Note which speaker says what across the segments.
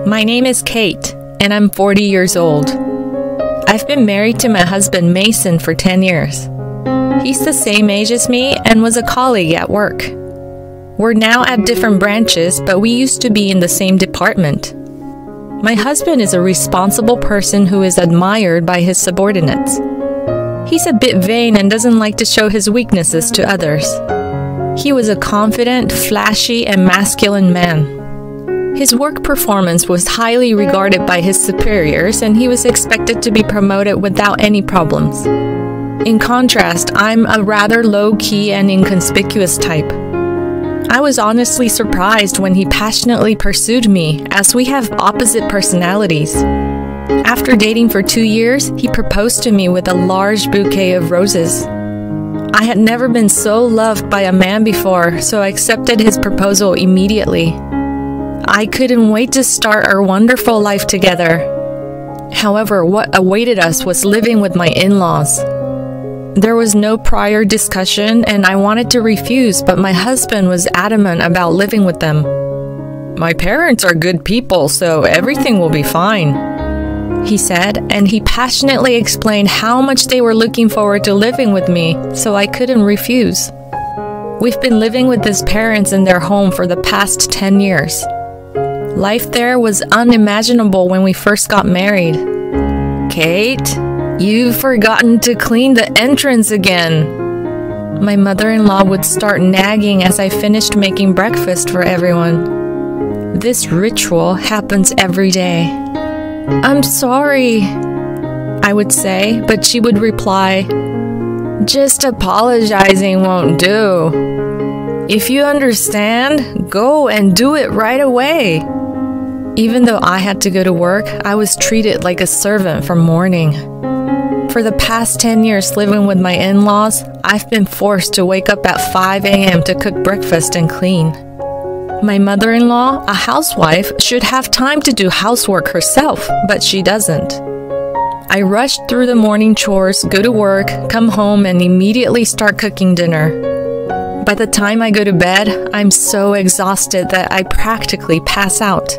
Speaker 1: My name is Kate, and I'm 40 years old. I've been married to my husband Mason for 10 years. He's the same age as me and was a colleague at work. We're now at different branches, but we used to be in the same department. My husband is a responsible person who is admired by his subordinates. He's a bit vain and doesn't like to show his weaknesses to others. He was a confident, flashy, and masculine man. His work performance was highly regarded by his superiors, and he was expected to be promoted without any problems. In contrast, I'm a rather low-key and inconspicuous type. I was honestly surprised when he passionately pursued me, as we have opposite personalities. After dating for 2 years, he proposed to me with a large bouquet of roses. I had never been so loved by a man before, so I accepted his proposal immediately. I couldn't wait to start our wonderful life together. However, what awaited us was living with my in-laws. There was no prior discussion, and I wanted to refuse, but my husband was adamant about living with them. "My parents are good people, so everything will be fine," he said, and he passionately explained how much they were looking forward to living with me, so I couldn't refuse. We've been living with his parents in their home for the past 10 years. Life there was unimaginable when we first got married. "Kate, you've forgotten to clean the entrance again." My mother-in-law would start nagging as I finished making breakfast for everyone. This ritual happens every day. "I'm sorry," I would say, but she would reply, "Just apologizing won't do. If you understand, go and do it right away." Even though I had to go to work, I was treated like a servant from morning. For the past 10 years living with my in-laws, I've been forced to wake up at 5 a.m. to cook breakfast and clean. My mother-in-law, a housewife, should have time to do housework herself, but she doesn't. I rush through the morning chores, go to work, come home, and immediately start cooking dinner. By the time I go to bed, I'm so exhausted that I practically pass out.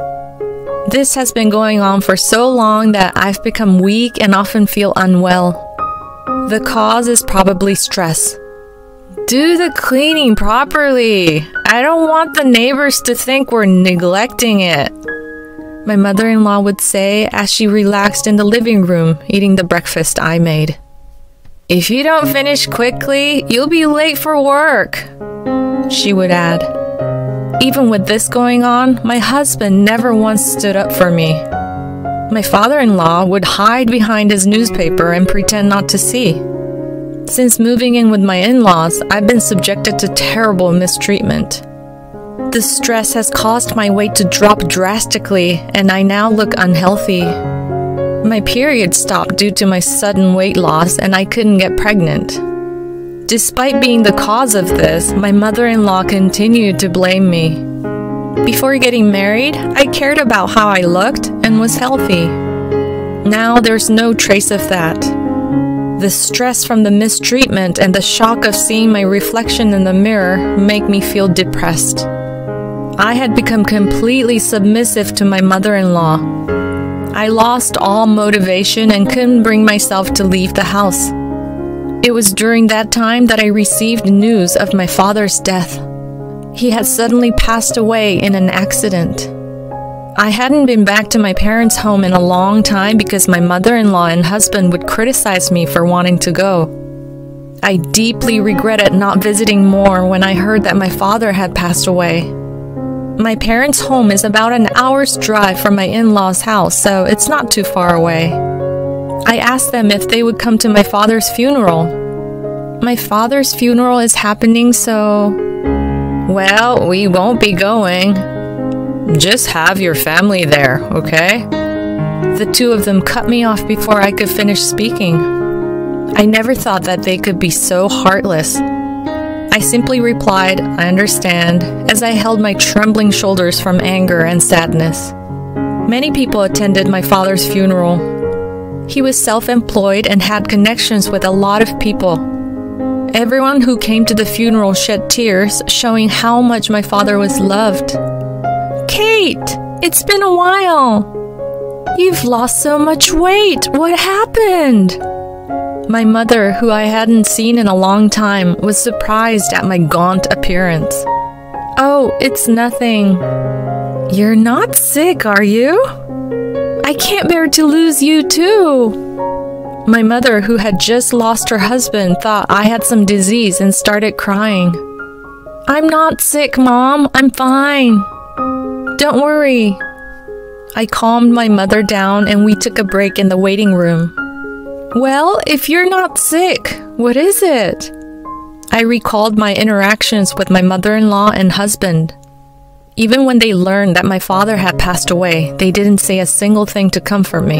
Speaker 1: This has been going on for so long that I've become weak and often feel unwell. The cause is probably stress. "Do the cleaning properly. I don't want the neighbors to think we're neglecting it," my mother-in-law would say as she relaxed in the living room eating the breakfast I made. "If you don't finish quickly, you'll be late for work," she would add. Even with this going on, my husband never once stood up for me. My father-in-law would hide behind his newspaper and pretend not to see. Since moving in with my in-laws, I've been subjected to terrible mistreatment. The stress has caused my weight to drop drastically, and I now look unhealthy. My period stopped due to my sudden weight loss, and I couldn't get pregnant. Despite being the cause of this, my mother-in-law continued to blame me. Before getting married, I cared about how I looked and was healthy. Now there's no trace of that. The stress from the mistreatment and the shock of seeing my reflection in the mirror make me feel depressed. I had become completely submissive to my mother-in-law. I lost all motivation and couldn't bring myself to leave the house. It was during that time that I received news of my father's death. He had suddenly passed away in an accident. I hadn't been back to my parents' home in a long time because my mother-in-law and husband would criticize me for wanting to go. I deeply regretted not visiting more when I heard that my father had passed away. My parents' home is about an hour's drive from my in-laws' house, so it's not too far away. I asked them if they would come to my father's funeral. "My father's funeral is happening, so..." "Well, we won't be going. Just have your family there, okay?" The two of them cut me off before I could finish speaking. I never thought that they could be so heartless. I simply replied, "I understand," as I held my trembling shoulders from anger and sadness. Many people attended my father's funeral. He was self-employed and had connections with a lot of people. Everyone who came to the funeral shed tears, showing how much my father was loved. "Kate, It's been a while. You've lost so much weight. What happened? My mother, who I hadn't seen in a long time, was surprised at my gaunt appearance. Oh, it's nothing. You're not sick, are you? I can't bear to lose you too. My mother, who had just lost her husband, thought I had some disease and started crying. I'm not sick, Mom. I'm fine. Don't worry. I calmed my mother down and we took a break in the waiting room. Well, if you're not sick, what is it? I recalled my interactions with my mother-in-law and husband. Even when they learned that my father had passed away, they didn't say a single thing to comfort me.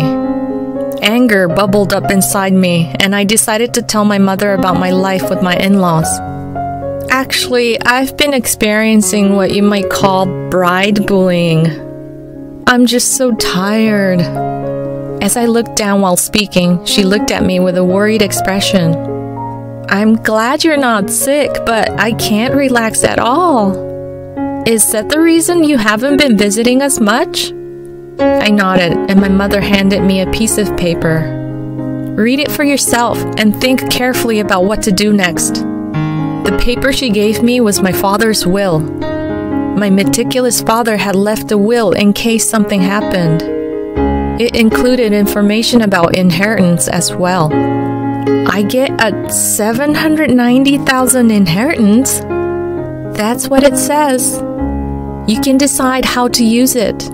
Speaker 1: Anger bubbled up inside me, and I decided to tell my mother about my life with my in-laws. Actually, I've been experiencing what you might call bride bullying. I'm just so tired. As I looked down while speaking, she looked at me with a worried expression. I'm glad you're not sick, but I can't relax at all. Is that the reason you haven't been visiting us much? I nodded, and my mother handed me a piece of paper. Read it for yourself and think carefully about what to do next. The paper she gave me was my father's will. My meticulous father had left a will in case something happened. It included information about inheritance as well. I get a $790,000 inheritance. That's what it says. You can decide how to use it.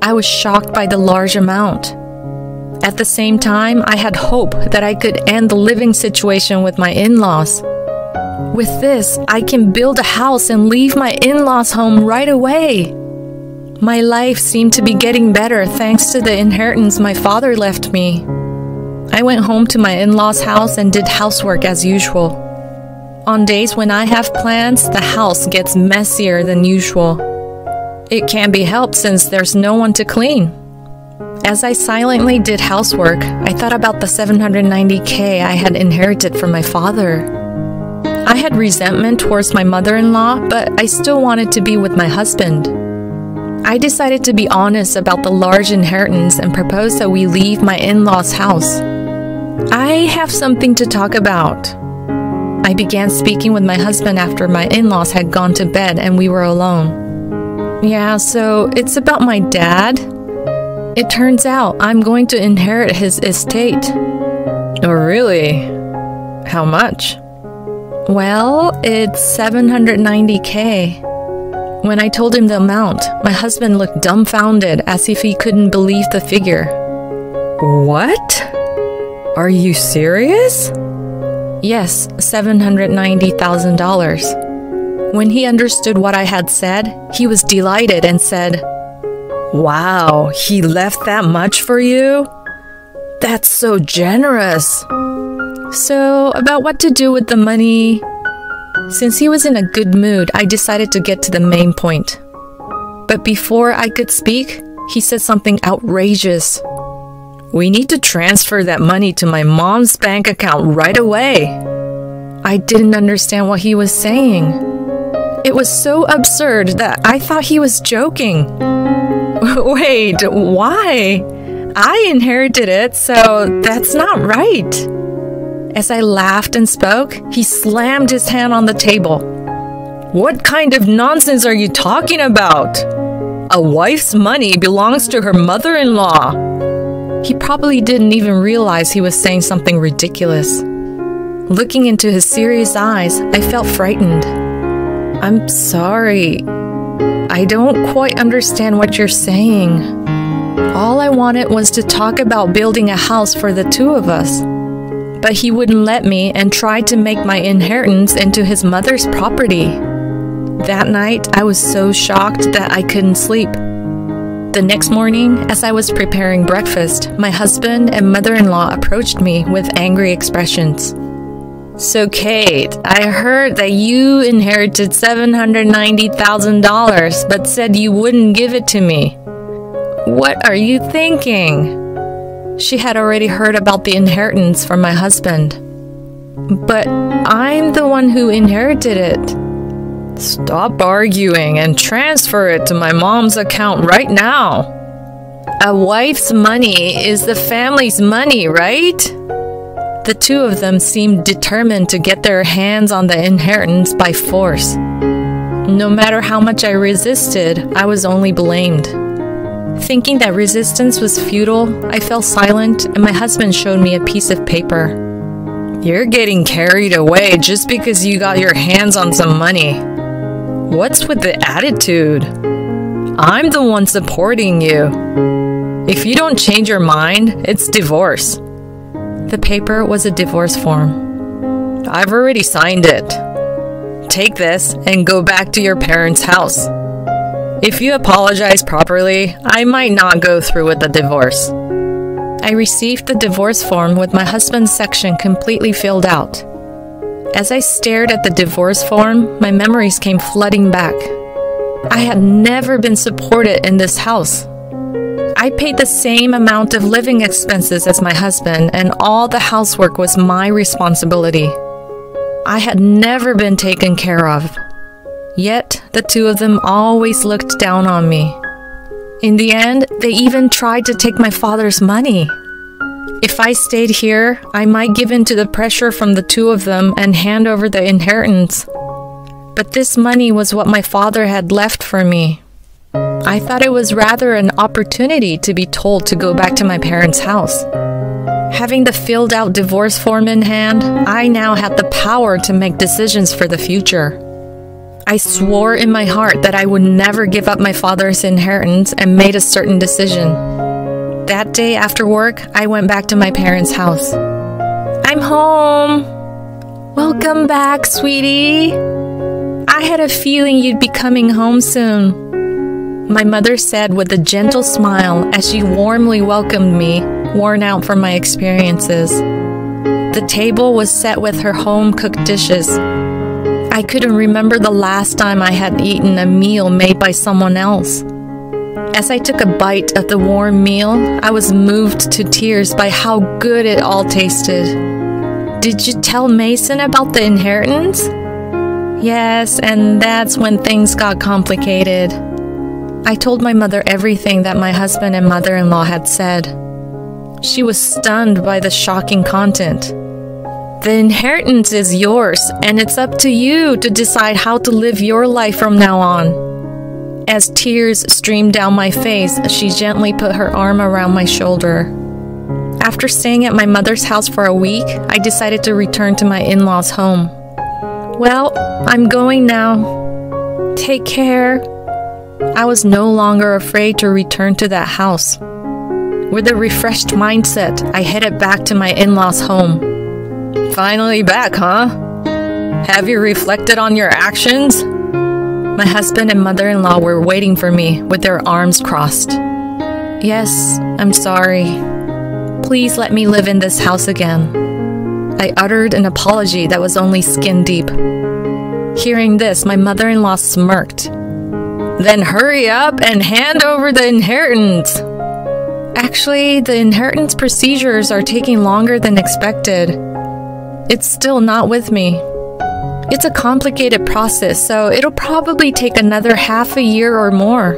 Speaker 1: I was shocked by the large amount. At the same time, I had hope that I could end the living situation with my in-laws. With this, I can build a house and leave my in-laws' home right away. My life seemed to be getting better thanks to the inheritance my father left me. I went home to my in-laws' house and did housework as usual. On days when I have plans, the house gets messier than usual. It can't be helped since there's no one to clean. As I silently did housework, I thought about the $790K I had inherited from my father. I had resentment towards my mother-in-law, but I still wanted to be with my husband. I decided to be honest about the large inheritance and proposed that we leave my in-laws' house. I have something to talk about. I began speaking with my husband after my in-laws had gone to bed and we were alone. Yeah, so it's about my dad. It turns out I'm going to inherit his estate. Oh, really? How much? Well, it's $790K. When I told him the amount, my husband looked dumbfounded as if he couldn't believe the figure. What? Are you serious? Yes, $790,000. When he understood what I had said, he was delighted and said, Wow, he left that much for you? That's so generous. So, about what to do with the money? Since he was in a good mood, I decided to get to the main point. But before I could speak, he said something outrageous. We need to transfer that money to my mom's bank account right away. I didn't understand what he was saying. It was so absurd that I thought he was joking. Wait, why? I inherited it, so that's not right. As I laughed and spoke, he slammed his hand on the table. What kind of nonsense are you talking about? A wife's money belongs to her mother-in-law. He probably didn't even realize he was saying something ridiculous. Looking into his serious eyes, I felt frightened. I'm sorry. I don't quite understand what you're saying. All I wanted was to talk about building a house for the two of us. But he wouldn't let me and tried to make my inheritance into his mother's property. That night, I was so shocked that I couldn't sleep. The next morning, as I was preparing breakfast, my husband and mother-in-law approached me with angry expressions. So Kate, I heard that you inherited $790,000 but said you wouldn't give it to me. What are you thinking? She had already heard about the inheritance from my husband. But I'm the one who inherited it. Stop arguing and transfer it to my mom's account right now. A wife's money is the family's money, right? The two of them seemed determined to get their hands on the inheritance by force. No matter how much I resisted, I was only blamed. Thinking that resistance was futile, I fell silent and my husband showed me a piece of paper. You're getting carried away just because you got your hands on some money. What's with the attitude? I'm the one supporting you. If you don't change your mind, it's divorce. The paper was a divorce form. I've already signed it. Take this and go back to your parents' house. If you apologize properly, I might not go through with the divorce. I received the divorce form with my husband's section completely filled out. As I stared at the divorce form, my memories came flooding back. I had never been supported in this house. I paid the same amount of living expenses as my husband, and all the housework was my responsibility. I had never been taken care of. Yet, the two of them always looked down on me. In the end, they even tried to take my father's money. If I stayed here, I might give in to the pressure from the two of them and hand over the inheritance. But this money was what my father had left for me. I thought it was rather an opportunity to be told to go back to my parents' house. Having the filled out divorce form in hand, I now had the power to make decisions for the future. I swore in my heart that I would never give up my father's inheritance and made a certain decision. That day after work, I went back to my parents' house. I'm home. Welcome back, sweetie. I had a feeling you'd be coming home soon, my mother said with a gentle smile as she warmly welcomed me, worn out from my experiences. The table was set with her home-cooked dishes. I couldn't remember the last time I had eaten a meal made by someone else. As I took a bite of the warm meal, I was moved to tears by how good it all tasted. Did you tell Mason about the inheritance? Yes, and that's when things got complicated. I told my mother everything that my husband and mother-in-law had said. She was stunned by the shocking content. The inheritance is yours, and it's up to you to decide how to live your life from now on. As tears streamed down my face, she gently put her arm around my shoulder. After staying at my mother's house for a week, I decided to return to my in-laws' home. Well, I'm going now. Take care. I was no longer afraid to return to that house. With a refreshed mindset, I headed back to my in-laws' home. Finally back, huh? Have you reflected on your actions? My husband and mother-in-law were waiting for me with their arms crossed. Yes, I'm sorry. Please let me live in this house again. I uttered an apology that was only skin deep. Hearing this, my mother-in-law smirked. Then hurry up and hand over the inheritance. Actually, the inheritance procedures are taking longer than expected. It's still not with me. It's a complicated process, so it'll probably take another half a year or more.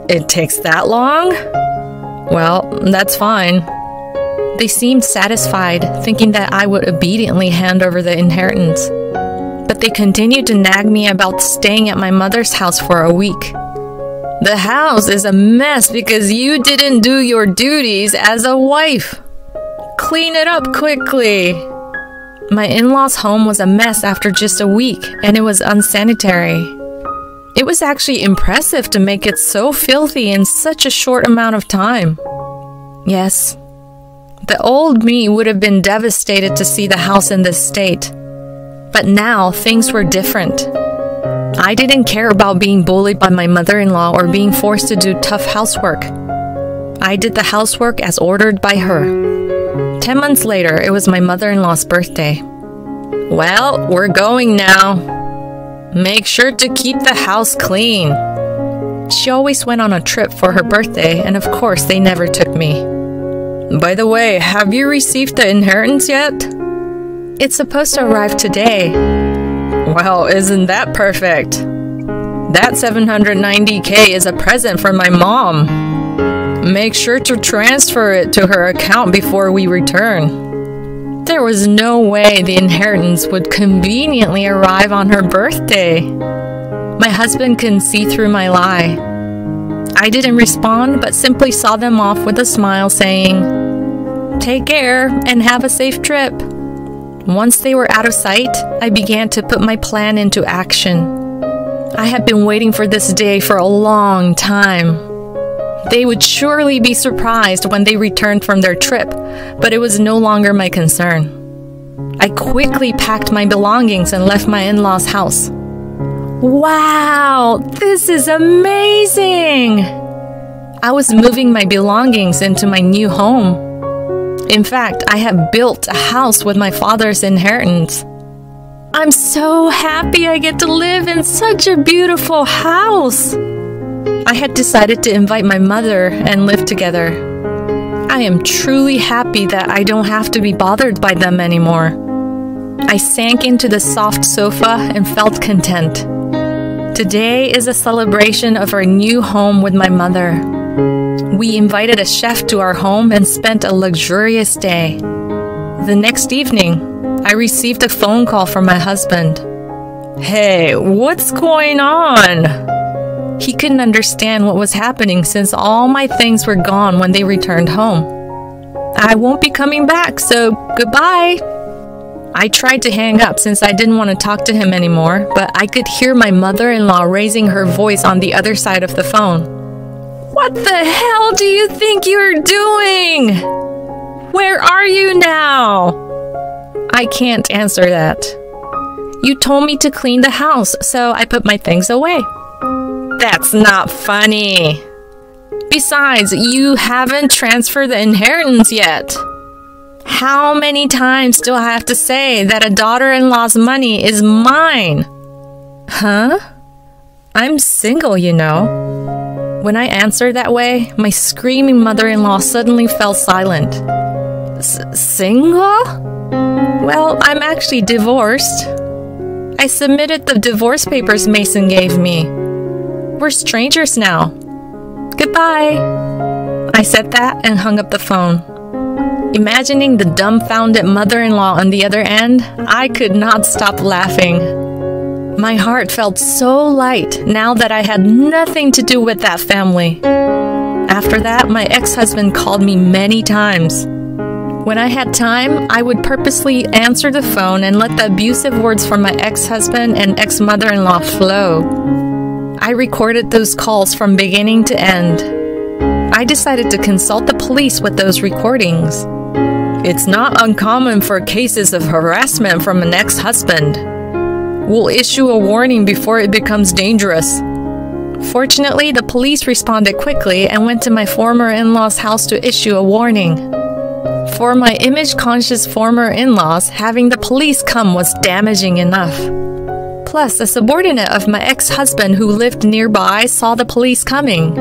Speaker 1: It takes that long? Well, that's fine. They seemed satisfied, thinking that I would obediently hand over the inheritance. But they continued to nag me about staying at my mother's house for a week. The house is a mess because you didn't do your duties as a wife. Clean it up quickly. My in-laws' home was a mess after just a week, and it was unsanitary. It was actually impressive to make it so filthy in such a short amount of time. Yes, the old me would have been devastated to see the house in this state. But now, things were different. I didn't care about being bullied by my mother-in-law or being forced to do tough housework. I did the housework as ordered by her. 10 months later, it was my mother-in-law's birthday. Well, we're going now. Make sure to keep the house clean. She always went on a trip for her birthday, and of course, they never took me. By the way, have you received the inheritance yet? It's supposed to arrive today. Well, isn't that perfect? That $790K is a present from my mom. Make sure to transfer it to her account before we return. There was no way the inheritance would conveniently arrive on her birthday. My husband couldn't see through my lie. I didn't respond, but simply saw them off with a smile, saying, "Take care and have a safe trip." Once they were out of sight, I began to put my plan into action. I had been waiting for this day for a long time. They would surely be surprised when they returned from their trip, but it was no longer my concern. I quickly packed my belongings and left my in-laws' house. Wow, this is amazing! I was moving my belongings into my new home. In fact, I had built a house with my father's inheritance. I'm so happy I get to live in such a beautiful house. I had decided to invite my mother and live together. I am truly happy that I don't have to be bothered by them anymore. I sank into the soft sofa and felt content. Today is a celebration of our new home with my mother. We invited a chef to our home and spent a luxurious day. The next evening, I received a phone call from my husband. Hey, what's going on? He couldn't understand what was happening since all my things were gone when they returned home. I won't be coming back, so goodbye. I tried to hang up since I didn't want to talk to him anymore, but I could hear my mother-in-law raising her voice on the other side of the phone. What the hell do you think you're doing? Where are you now? I can't answer that. You told me to clean the house, so I put my things away. That's not funny. Besides, you haven't transferred the inheritance yet. How many times do I have to say that a daughter-in-law's money is mine? Huh? I'm single, you know. When I answered that way, my screaming mother-in-law suddenly fell silent. Single? Well, I'm actually divorced. I submitted the divorce papers Mason gave me. We're strangers now. Goodbye. I said that and hung up the phone. Imagining the dumbfounded mother-in-law on the other end, I could not stop laughing. My heart felt so light now that I had nothing to do with that family. After that, my ex-husband called me many times. When I had time, I would purposely answer the phone and let the abusive words from my ex-husband and ex-mother-in-law flow. I recorded those calls from beginning to end. I decided to consult the police with those recordings. It's not uncommon for cases of harassment from an ex-husband. We'll issue a warning before it becomes dangerous. Fortunately, the police responded quickly and went to my former in-law's house to issue a warning. For my image-conscious former in-laws, having the police come was damaging enough. Plus, a subordinate of my ex-husband who lived nearby saw the police coming.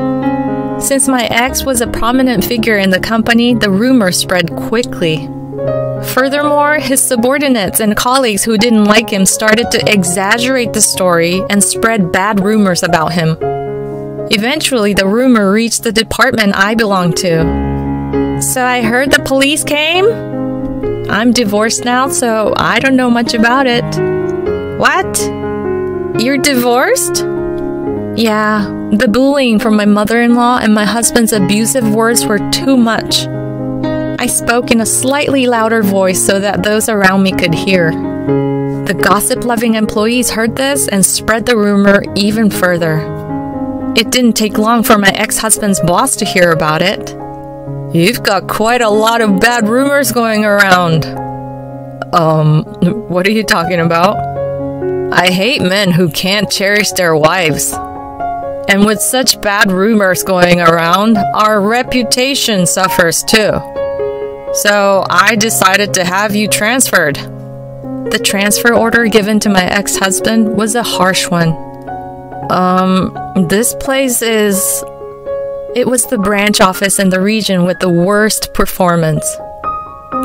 Speaker 1: Since my ex was a prominent figure in the company, the rumor spread quickly. Furthermore, his subordinates and colleagues who didn't like him started to exaggerate the story and spread bad rumors about him. Eventually, the rumor reached the department I belonged to. So I heard the police came? I'm divorced now, so I don't know much about it. What? You're divorced? Yeah, the bullying from my mother-in-law and my husband's abusive words were too much. I spoke in a slightly louder voice so that those around me could hear. The gossip-loving employees heard this and spread the rumor even further. It didn't take long for my ex-husband's boss to hear about it. You've got quite a lot of bad rumors going around. What are you talking about? I hate men who can't cherish their wives. And with such bad rumors going around, our reputation suffers too. So I decided to have you transferred. The transfer order given to my ex-husband was a harsh one. This place is... It was the branch office in the region with the worst performance.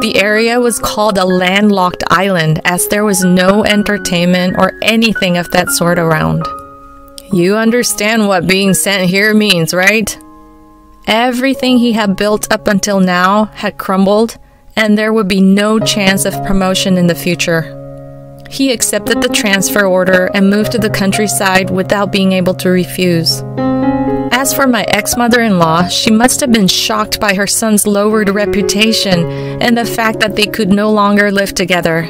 Speaker 1: The area was called a landlocked island as there was no entertainment or anything of that sort around. You understand what being sent here means, right? Everything he had built up until now had crumbled, and there would be no chance of promotion in the future. He accepted the transfer order and moved to the countryside without being able to refuse. As for my ex-mother-in-law, she must have been shocked by her son's lowered reputation and the fact that they could no longer live together.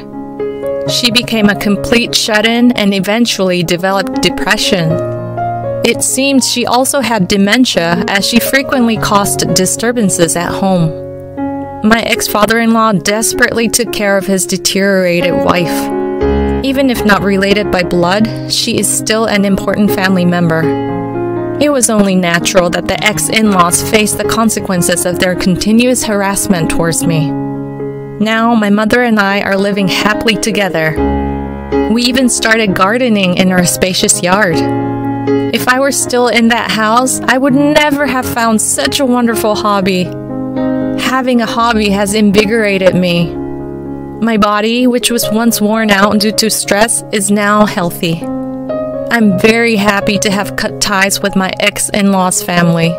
Speaker 1: She became a complete shut-in and eventually developed depression. It seemed she also had dementia as she frequently caused disturbances at home. My ex-father-in-law desperately took care of his deteriorated wife. Even if not related by blood, she is still an important family member. It was only natural that the ex-in-laws faced the consequences of their continuous harassment towards me. Now, my mother and I are living happily together. We even started gardening in our spacious yard. If I were still in that house, I would never have found such a wonderful hobby. Having a hobby has invigorated me. My body, which was once worn out due to stress, is now healthy. I'm very happy to have cut ties with my ex-in-law's family.